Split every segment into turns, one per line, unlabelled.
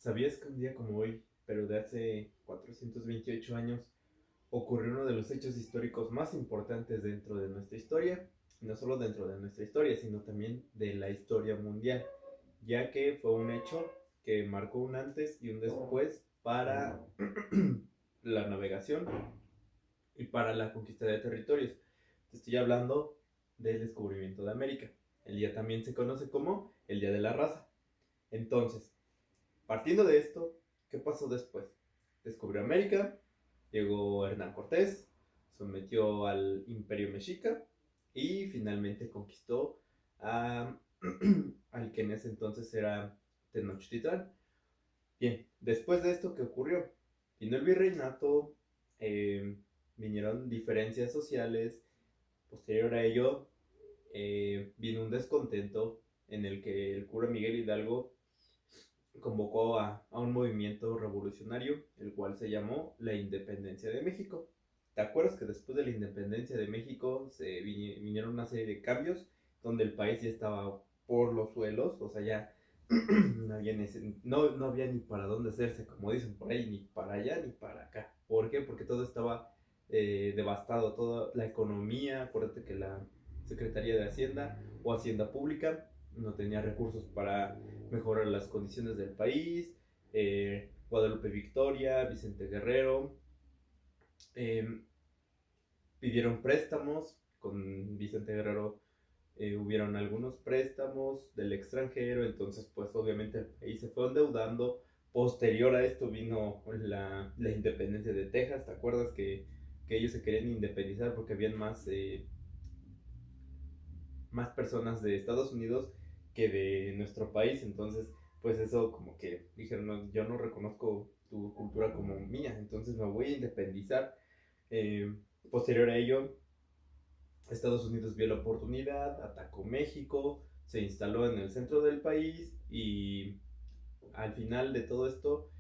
¿Sabías que un día como hoy, pero de hace 428 años, ocurrió uno de los hechos históricos más importantes dentro de nuestra historia? No solo dentro de nuestra historia, sino también de la historia mundial, ya que fue un hecho que marcó un antes y un después para la navegación y para la conquista de territorios. Te estoy hablando del descubrimiento de América. El día también se conoce como el Día de la Raza. Entonces, partiendo de esto, ¿qué pasó después? Descubrió América, llegó Hernán Cortés, sometió al Imperio Mexica y finalmente conquistó a, al que en ese entonces era Tenochtitlán. Bien, después de esto, ¿qué ocurrió? Vino el virreinato, eh, vinieron diferencias sociales, posterior a ello vino un descontento en el que el cura Miguel Hidalgo convocó a un movimiento revolucionario, el cual se llamó la Independencia de México. ¿Te acuerdas que después de la Independencia de México vinieron una serie de cambios donde el país ya estaba por los suelos? O sea, ya no había ni para dónde hacerse, como dicen por ahí, ni para allá ni para acá. ¿Por qué? Porque todo estaba devastado, toda la economía. Acuérdate que la Secretaría de Hacienda o Hacienda Pública no tenía recursos para mejorar las condiciones del país. Guadalupe Victoria, Vicente Guerrero, eh, pidieron préstamos. Con Vicente Guerrero hubieron algunos préstamos del extranjero, entonces pues obviamente el país se fue endeudando. Posterior a esto vino la independencia de Texas. ¿Te acuerdas que ellos se querían independizar porque habían más personas de Estados Unidos que de nuestro país? Entonces, pues eso como que dijeron, no, yo no reconozco tu cultura como mía, entonces me voy a independizar. Eh, Posterior a ello, Estados Unidos vio la oportunidad, atacó México, se instaló en el centro del país y al final de todo esto,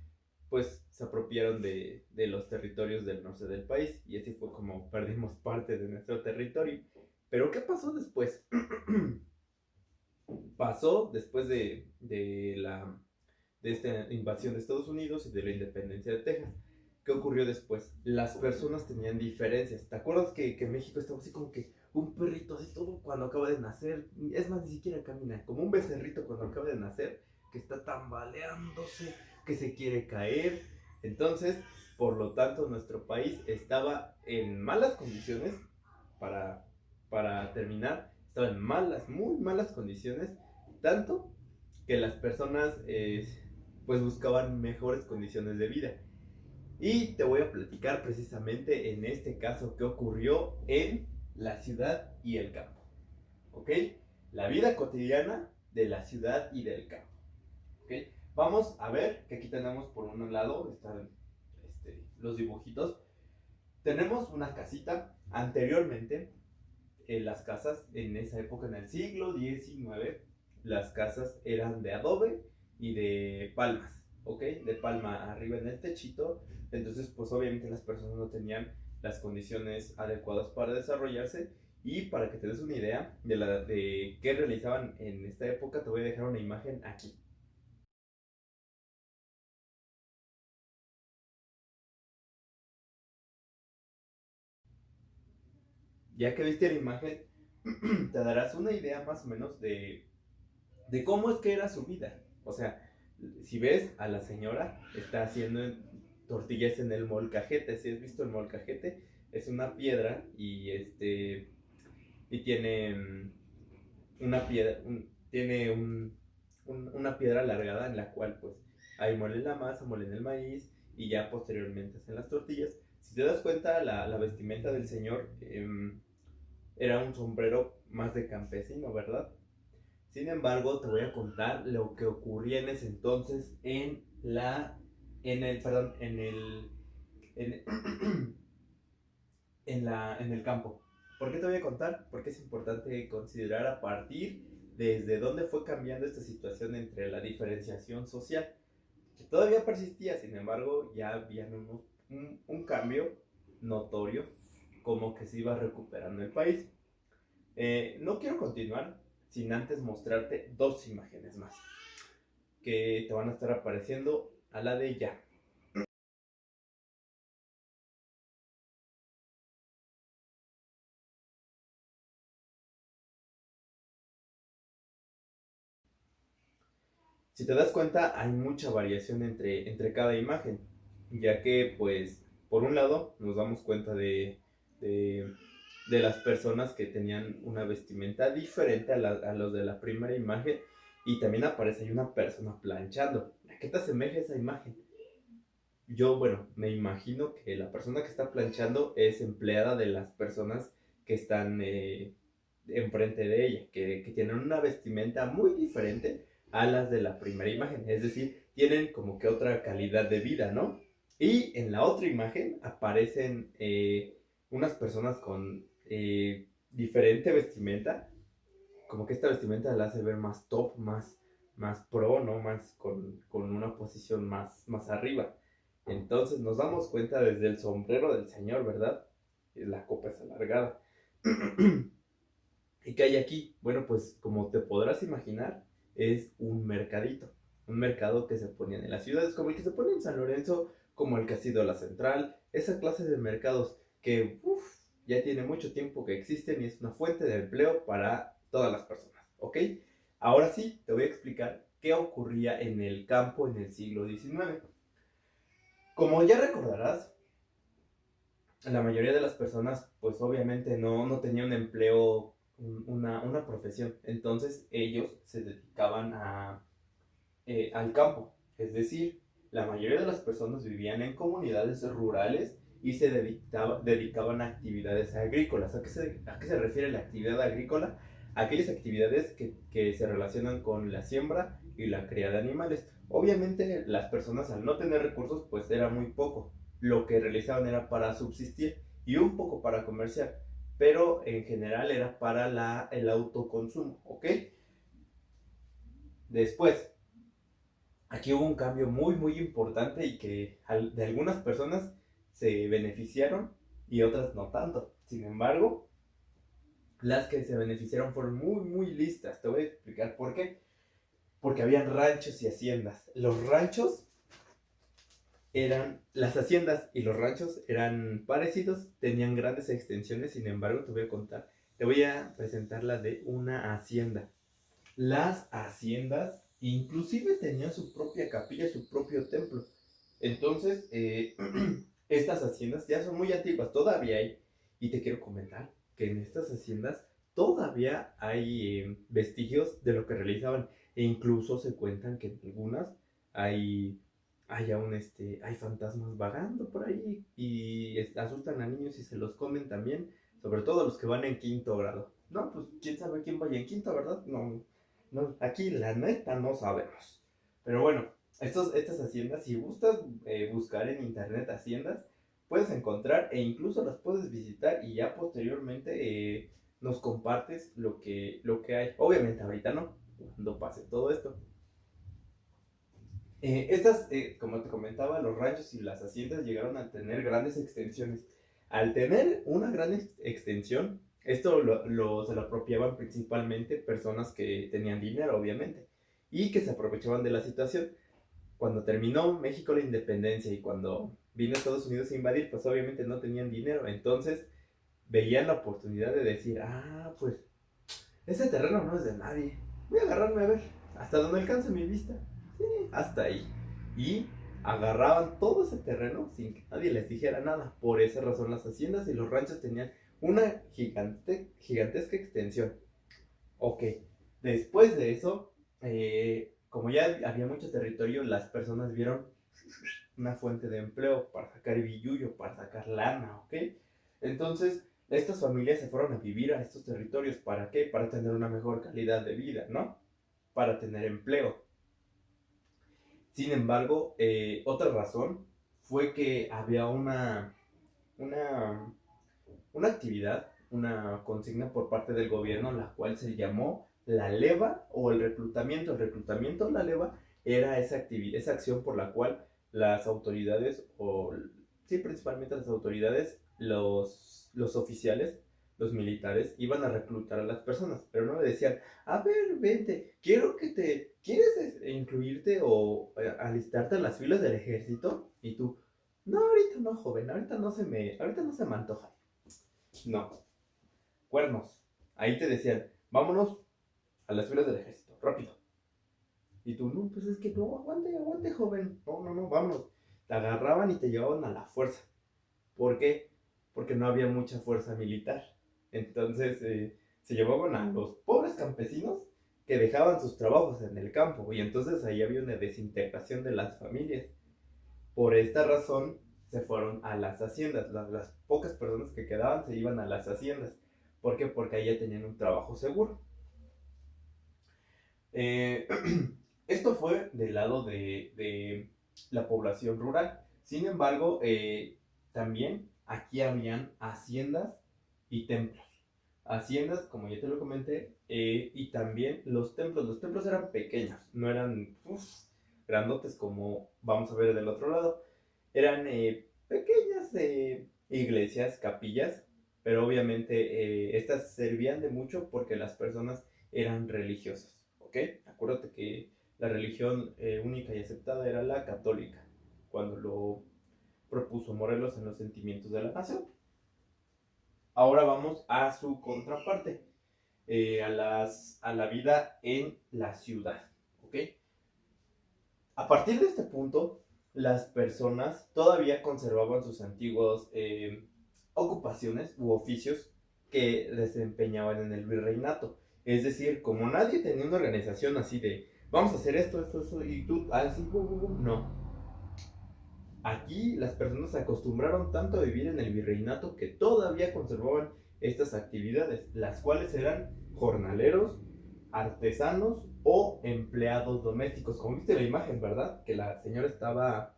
pues se apropiaron de los territorios del norte del país y así fue como perdimos parte de nuestro territorio. Pero ¿qué pasó después? Pasó después de esta invasión de Estados Unidos y de la independencia de Texas. ¿Qué ocurrió después? Las personas tenían diferencias. ¿Te acuerdas que México estaba así como que un perrito así todo cuando acaba de nacer? Es más, ni siquiera camina, como un becerrito cuando acaba de nacer, que está tambaleándose, que se quiere caer. Entonces, por lo tanto, nuestro país estaba en malas condiciones para, para terminar. Estaba en malas, muy malas condiciones, tanto que las personas pues buscaban mejores condiciones de vida. Y te voy a platicar precisamente en este caso qué ocurrió en la ciudad y el campo. ¿Ok? La vida cotidiana de la ciudad y del campo. ¿Ok? Vamos a ver que aquí tenemos por un lado están los dibujitos. Tenemos una casita. Anteriormente, las casas en esa época, en el siglo XIX, las casas eran de adobe y de palmas, ¿ok? De palma arriba en el techito. Entonces, pues obviamente las personas no tenían las condiciones adecuadas para desarrollarse. Y para que te des una idea de qué realizaban en esta época, te voy a dejar una imagen aquí. Ya que viste la imagen, te darás una idea más o menos de cómo es que era su vida. O sea, si ves a la señora, está haciendo tortillas en el molcajete. Si has visto el molcajete, es una piedra y tiene una piedra, tiene una piedra alargada en la cual pues ahí muelen la masa, muelen el maíz y ya posteriormente hacen las tortillas. Si te das cuenta, la vestimenta del señor era un sombrero más de campesino, ¿verdad? Sin embargo, te voy a contar lo que ocurría en ese entonces perdón, en, en el campo. ¿Por qué te voy a contar? Porque es importante considerar a partir desde dónde fue cambiando esta situación entre la diferenciación social, que todavía persistía. Sin embargo, ya había un cambio notorio, como que se iba recuperando el país. No quiero continuar sin antes mostrarte dos imágenes más que te van a estar apareciendo a la de ya. Si te das cuenta, hay mucha variación entre cada imagen, ya que, pues, por un lado, nos damos cuenta de, de las personas que tenían una vestimenta diferente a los de la primera imagen, y también aparece ahí una persona planchando. ¿A qué te asemeja esa imagen? Yo, bueno, me imagino que la persona que está planchando es empleada de las personas que están enfrente de ella, que tienen una vestimenta muy diferente a las de la primera imagen. Es decir, tienen como que otra calidad de vida, ¿no? Y en la otra imagen aparecen unas personas con diferente vestimenta, como que esta vestimenta la hace ver más top, más pro, ¿no? Más con una posición más arriba. Entonces nos damos cuenta desde el sombrero del señor, ¿verdad? La copa es alargada. ¿Y qué hay aquí? Bueno, pues como te podrás imaginar, es un mercadito. Un mercado que se ponía en las ciudades, como el que se pone en San Lorenzo, como el que ha sido la Central. Esa clase de mercados que ya tiene mucho tiempo que existen y es una fuente de empleo para todas las personas. ¿Ok? Ahora sí, te voy a explicar qué ocurría en el campo en el siglo XIX. Como ya recordarás, la mayoría de las personas, pues obviamente no tenían un empleo, una profesión. Entonces ellos se dedicaban al campo. Es decir, la mayoría de las personas vivían en comunidades rurales y se dedicaban a actividades agrícolas. ¿A qué se refiere la actividad agrícola? Aquellas actividades que se relacionan con la siembra y la cría de animales. Obviamente las personas al no tener recursos pues era muy poco. Lo que realizaban era para subsistir y un poco para comerciar, pero en general era para el autoconsumo, ¿ok? Después, aquí hubo un cambio muy importante y que de algunas personas se beneficiaron y otras no tanto. Sin embargo, las que se beneficiaron fueron muy listas. Te voy a explicar por qué. Porque habían ranchos y haciendas. Las haciendas y los ranchos eran parecidos, tenían grandes extensiones. Sin embargo, te voy a contar, te voy a presentar la de una hacienda. Las haciendas inclusive tenían su propia capilla, su propio templo. Entonces, estas haciendas ya son muy antiguas, todavía hay, y te quiero comentar que en estas haciendas todavía hay vestigios de lo que realizaban, e incluso se cuentan que en algunas hay, hay fantasmas vagando por ahí y asustan a niños y se los comen también, sobre todo los que van en quinto grado. No, pues quién sabe quién vaya en quinto, ¿verdad? No, no, aquí la neta no sabemos. Pero bueno, estas haciendas, si gustas buscar en internet haciendas, puedes encontrar e incluso las puedes visitar y ya posteriormente nos compartes lo que hay. Obviamente ahorita no, cuando pase todo esto. Como te comentaba, los ranchos y las haciendas llegaron a tener grandes extensiones. Al tener una gran extensión, esto se lo apropiaban principalmente personas que tenían dinero, obviamente, y que se aprovechaban de la situación. Cuando terminó México la independencia y cuando vino Estados Unidos a invadir, pues obviamente no tenían dinero. Entonces veían la oportunidad de decir, pues ese terreno no es de nadie. Voy a agarrarme a ver hasta donde alcance mi vista. Sí, hasta ahí. Y agarraban todo ese terreno sin que nadie les dijera nada. Por esa razón las haciendas y los ranchos tenían una gigantesca extensión. Ok, después de eso, como ya había mucho territorio, las personas vieron una fuente de empleo para sacar billullo, para sacar lana, ¿ok? Entonces, estas familias se fueron a vivir a estos territorios. ¿Para qué? Para tener una mejor calidad de vida, ¿no? Para tener empleo. Sin embargo, otra razón fue que había una, una actividad, una consigna por parte del gobierno, la cual se llamó la leva o el reclutamiento. El reclutamiento, la leva, era esa acción por la cual las autoridades, sí, principalmente las autoridades, los oficiales, los militares iban a reclutar a las personas, pero no le decían, a ver, vente, ¿quieres incluirte o alistarte en las filas del ejército? Y tú, no, ahorita no, joven, ahorita no se me antoja. No, cuernos. Ahí te decían, vámonos a las filas del ejército, rápido. Y tú, no, pues es que no, aguante, joven. No, vámonos. Te agarraban y te llevaban a la fuerza. ¿Por qué? Porque no había mucha fuerza militar. Entonces se llevaban a los pobres campesinos que dejaban sus trabajos en el campo. Y entonces ahí había una desintegración de las familias. Por esta razón se fueron a las haciendas. Las pocas personas que quedaban se iban a las haciendas. ¿Por qué? Porque ahí ya tenían un trabajo seguro. Eh, Esto fue del lado de la población rural. Sin embargo, también aquí habían haciendas y templos. Haciendas, como ya te lo comenté, y también los templos. Los templos eran pequeños, no eran grandotes como vamos a ver del otro lado. Eran pequeñas iglesias, capillas, pero obviamente estas servían de mucho porque las personas eran religiosas. ¿Ok? Acuérdate que la religión única y aceptada era la católica, cuando lo propuso Morelos en los sentimientos de la nación. Ahora vamos a su contraparte, a la vida en la ciudad. ¿Ok? A partir de este punto, las personas todavía conservaban sus antiguas ocupaciones u oficios que desempeñaban en el virreinato. Es decir, como nadie tenía una organización así de vamos a hacer esto, y tú así, no. Aquí las personas se acostumbraron tanto a vivir en el virreinato que todavía conservaban estas actividades, las cuales eran jornaleros, artesanos o empleados domésticos. Como viste la imagen, ¿verdad? Que la señora estaba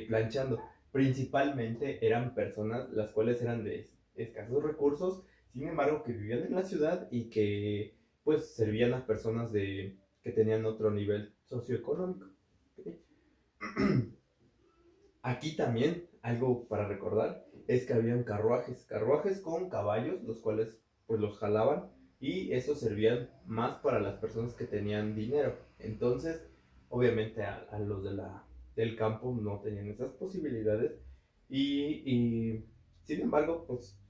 planchando. Principalmente eran personas las cuales eran de escasos recursos, sin embargo que vivían en la ciudad y que pues servían a personas que tenían otro nivel socioeconómico. ¿Okay? Aquí también, algo para recordar, es que habían carruajes con caballos, los cuales pues los jalaban y esos servían más para las personas que tenían dinero. Entonces, obviamente a los del campo no tenían esas posibilidades y sin embargo, pues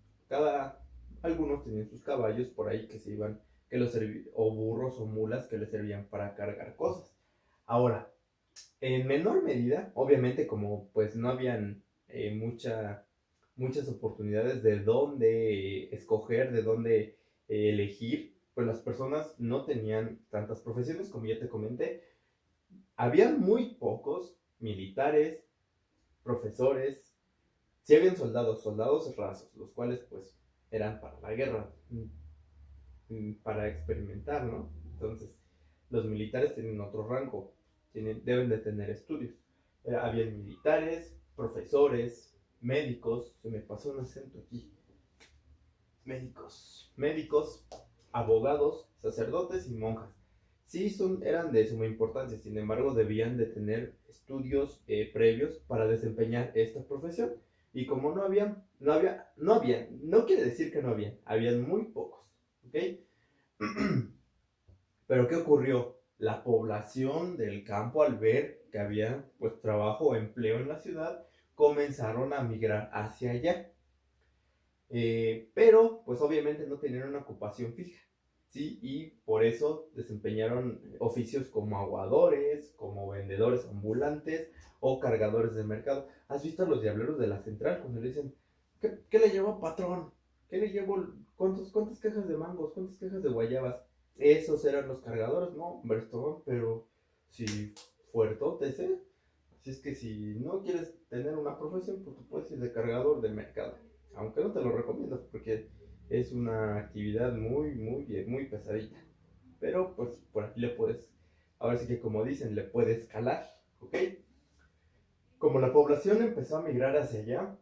algunos tenían sus caballos por ahí que se iban, o burros o mulas que les servían para cargar cosas. Ahora, en menor medida, obviamente como pues no habían muchas oportunidades de dónde escoger, de dónde elegir, pues las personas no tenían tantas profesiones como ya te comenté. Había muy pocos militares, profesores, sí habían soldados rasos, los cuales pues eran para la guerra, para experimentar, ¿no? Entonces, los militares tienen otro rango, deben de tener estudios. Habían militares, profesores, médicos, se me pasó un acento aquí, médicos, abogados, sacerdotes y monjas. Sí, eran de suma importancia, sin embargo, debían de tener estudios previos para desempeñar esta profesión. Y como no quiere decir que no habían muy pocos, ¿ok? Pero ¿qué ocurrió? La población del campo, al ver que había pues trabajo o empleo en la ciudad, comenzaron a migrar hacia allá. Pero pues obviamente no tenían una ocupación fija, ¿sí? Y por eso desempeñaron oficios como aguadores, como vendedores ambulantes o cargadores de mercado. ¿Has visto a los diableros de la central cuando le dicen, ¿qué le llevo, patrón? ¿Qué le llevo? ¿Cuántas cajas de mangos? ¿Cuántas cajas de guayabas? Esos eran los cargadores, no, hombre, estaban, pero si fuertotes, ¿eh? Así es que si no quieres tener una profesión, pues tú puedes ir de cargador de mercado. Aunque no te lo recomiendo porque es una actividad muy pesadita. Pero pues por aquí le puedes, ahora sí que como dicen, le puedes calar, ¿ok? Como la población empezó a migrar hacia allá,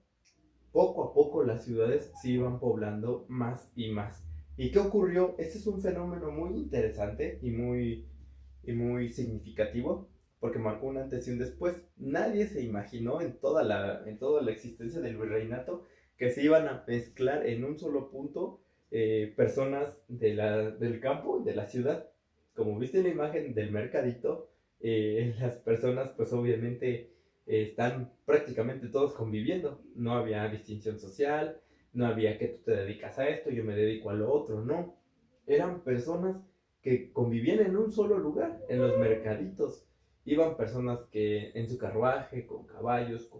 poco a poco las ciudades se iban poblando más y más. ¿Y qué ocurrió? Este es un fenómeno muy interesante y muy significativo porque marcó un antes y un después. Nadie se imaginó en toda la existencia del virreinato que se iban a mezclar en un solo punto personas del campo y de la ciudad. Como viste en la imagen del mercadito, las personas pues obviamente están prácticamente todos conviviendo. No había distinción social, no había que tú te dedicas a esto, yo me dedico a lo otro, no. Eran personas que convivían en un solo lugar, en los mercaditos. Iban personas que en su carruaje, con caballos,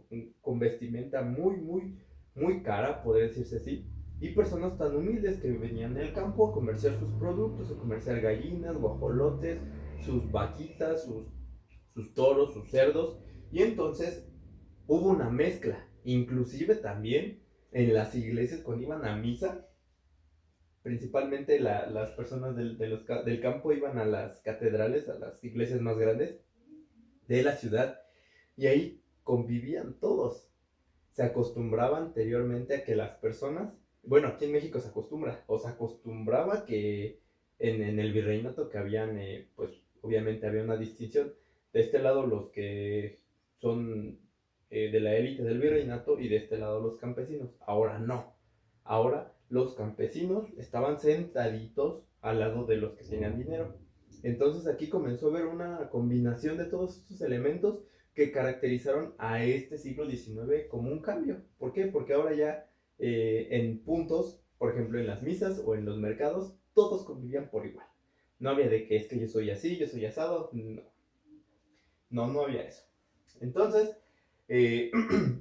con vestimenta muy cara, podría decirse así, y personas tan humildes que venían del campo a comerciar sus productos, a comerciar gallinas, guajolotes, sus vaquitas, sus toros, sus cerdos, y entonces hubo una mezcla, inclusive también en las iglesias cuando iban a misa, principalmente las personas del campo iban a las catedrales, a las iglesias más grandes de la ciudad, y ahí convivían todos. Se acostumbraba anteriormente a que las personas, bueno, aquí en México se acostumbra, o se acostumbraba que en el virreinato que habían, pues obviamente había una distinción. De este lado los que son de la élite del virreinato y de este lado los campesinos. Ahora no. Ahora los campesinos estaban sentaditos al lado de los que tenían dinero. Entonces aquí comenzó a haber una combinación de todos estos elementos que caracterizaron a este siglo XIX como un cambio. ¿Por qué? Porque ahora ya en puntos, por ejemplo en las misas o en los mercados, todos convivían por igual. No había de que es que yo soy así, yo soy asado. No, no había eso. Entonces, eh,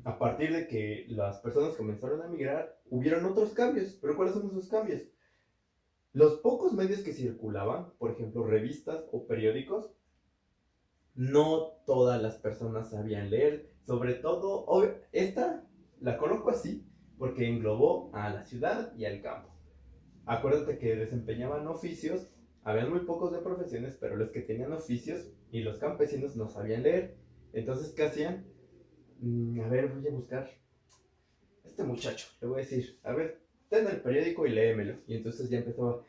a partir de que las personas comenzaron a migrar, hubieron otros cambios. ¿Pero cuáles son esos cambios? Los pocos medios que circulaban, por ejemplo revistas o periódicos, no todas las personas sabían leer, sobre todo, esta la coloco así porque englobó a la ciudad y al campo. Acuérdate que desempeñaban oficios, habían muy pocos de profesiones, pero los que tenían oficios y los campesinos no sabían leer. Entonces, ¿qué hacían? A ver, voy a buscar este muchacho, le voy a decir, a ver, ten el periódico y léemelo. Y entonces ya empezó,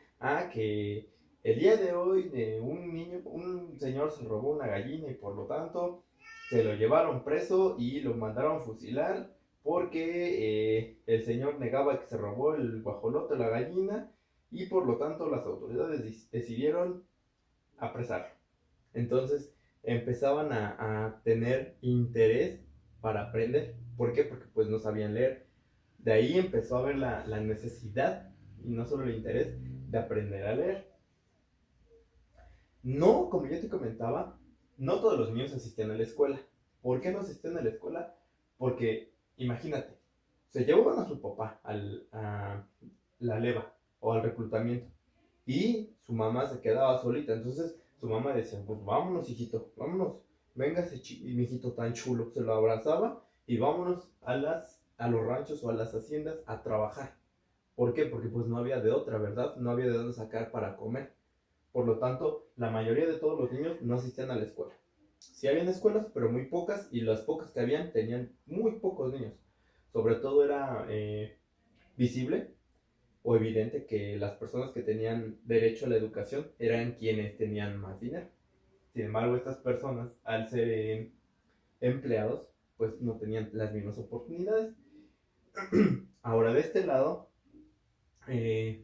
que el día de hoy un niño, un señor se robó una gallina y por lo tanto se lo llevaron preso y lo mandaron fusilar porque el señor negaba que se robó el guajolote, la gallina, y por lo tanto las autoridades decidieron apresarlo. Entonces empezaban a tener interés para aprender. ¿Por qué? Porque pues no sabían leer. De ahí empezó a haber la necesidad, y no solo el interés, de aprender a leer. No, como yo te comentaba, no todos los niños asistían a la escuela. ¿Por qué no asistían a la escuela? Porque, imagínate, se llevaban a su papá a la leva o al reclutamiento y su mamá se quedaba solita. Entonces su mamá decía, pues vámonos, hijito, vámonos, véngase, mijito tan chulo. Se lo abrazaba y vámonos a los ranchos o a las haciendas a trabajar. ¿Por qué? Porque pues no había de otra, ¿verdad? No había de dónde sacar para comer. Por lo tanto, la mayoría de todos los niños no asistían a la escuela. Sí habían escuelas, pero muy pocas, y las pocas que habían tenían muy pocos niños. Sobre todo era visible o evidente que las personas que tenían derecho a la educación eran quienes tenían más dinero. Sin embargo, estas personas, al ser empleados, pues no tenían las mismas oportunidades. Ahora, de este lado,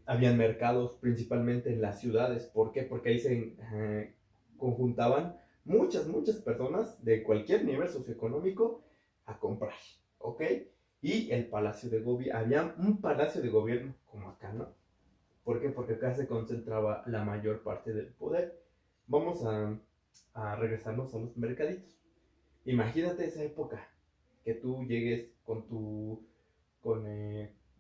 habían mercados principalmente en las ciudades. ¿Por qué? Porque ahí se conjuntaban muchas personas de cualquier nivel socioeconómico a comprar, ¿ok? Y el palacio de gobierno, había un palacio de gobierno como acá, ¿no? ¿Por qué? Porque acá se concentraba la mayor parte del poder. Vamos a regresarnos a los mercaditos. Imagínate esa época, que tú llegues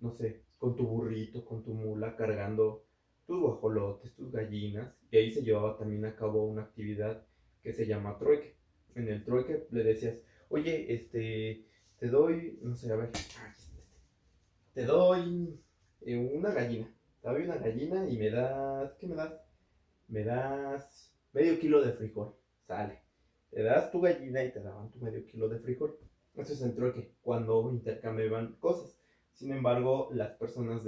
no sé, con tu burrito, con tu mula, cargando tus guajolotes, tus gallinas, y ahí se llevaba también a cabo una actividad que se llama trueque. En el trueque le decías, oye, te doy, no sé, a ver, te doy una gallina, te doy una gallina y me das, ¿qué me das? Me das medio kilo de frijol, sale. Te das tu gallina y te daban tu medio kilo de frijol. Eso es el trueque, cuando intercambiaban cosas. Sin embargo, las personas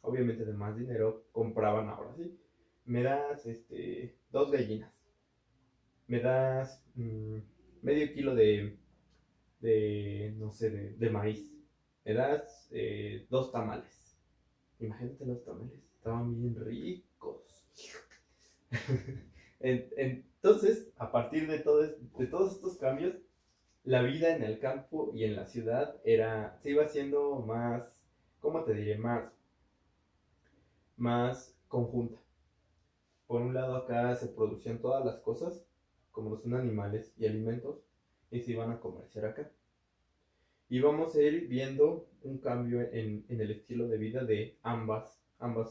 obviamente de más dinero, compraban ahora sí. Me das, dos gallinas. Me das medio kilo no sé, de maíz. Me das dos tamales. Imagínate los tamales. estaban bien ricos. Entonces, a partir de todos estos cambios, la vida en el campo y en la ciudad se iba haciendo más, ¿cómo te diré? Más conjunta. Por un lado acá se producían todas las cosas, como lo son animales y alimentos, y se iban a comerciar acá. Y vamos a ir viendo un cambio en el estilo de vida de ambas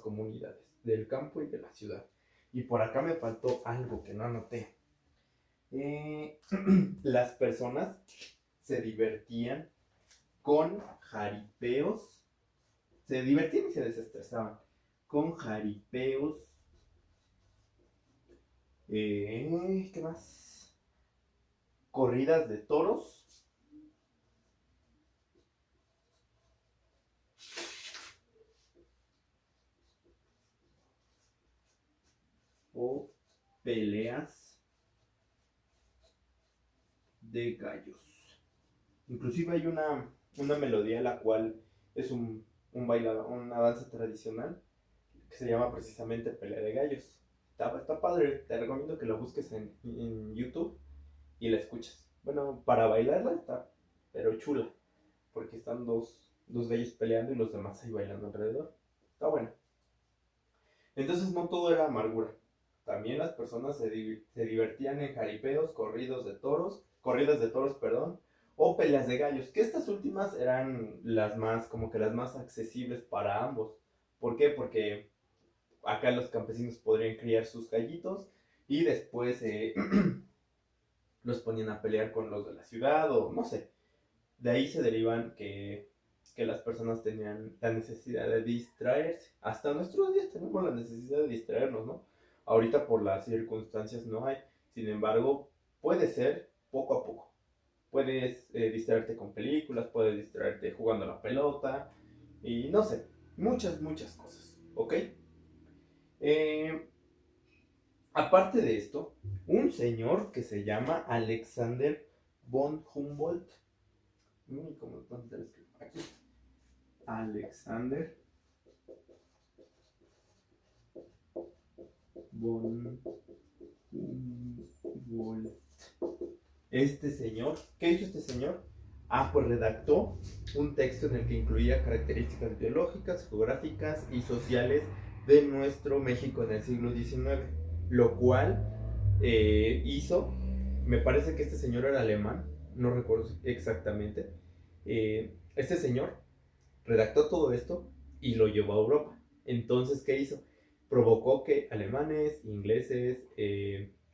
comunidades, del campo y de la ciudad. Y por acá me faltó algo que no anoté. Las personas se divertían con jaripeos, se divertían y se desestresaban con jaripeos. ¿Qué más? Corridas de toros o peleas de gallos. Inclusive hay una melodía la cual es una danza tradicional que se llama precisamente Pelea de Gallos. Está padre, te recomiendo que la busques en YouTube y la escuches. Bueno, para bailarla está, pero chula, porque están dos gallos peleando y los demás ahí bailando alrededor. Está buena. Entonces no todo era amargura. También las personas se divertían en jaripeos, corridas de toros, perdón, o peleas de gallos, que estas últimas eran las más, como que las más accesibles para ambos. ¿Por qué? Porque acá los campesinos podrían criar sus gallitos y después los ponían a pelear con los de la ciudad o no sé. De ahí se derivan que las personas tenían la necesidad de distraerse. Hasta nuestros días tenemos la necesidad de distraernos, ¿no? Ahorita por las circunstancias no hay. Sin embargo, puede ser poco a poco. Puedes distraerte con películas, puedes distraerte jugando a la pelota y no sé, muchas cosas, ¿ok? Eh, Aparte de esto, un señor que se llama Alexander von Humboldt, ¿dónde te lo escribo? Aquí. Alexander von Humboldt. Este señor, ¿qué hizo este señor? Pues redactó un texto en el que incluía características biológicas, geográficas y sociales de nuestro México en el siglo XIX, lo cual hizo, me parece que este señor era alemán, no recuerdo exactamente, este señor redactó todo esto y lo llevó a Europa. Entonces, ¿qué hizo? Provocó que alemanes, ingleses,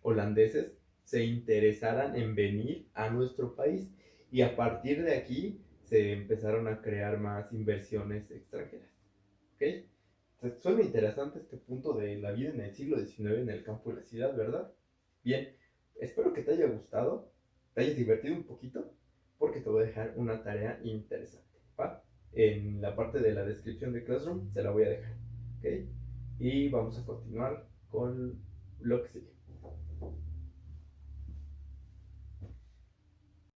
holandeses se interesaran en venir a nuestro país y a partir de aquí se empezaron a crear más inversiones extranjeras. ¿Ok? Entonces, suena interesante este punto de la vida en el siglo XIX en el campo y la ciudad, ¿verdad? Bien, espero que te haya gustado, te hayas divertido un poquito, porque te voy a dejar una tarea interesante, ¿va? En la parte de la descripción de Classroom te la voy a dejar, ¿ok? Y vamos a continuar con lo que sigue.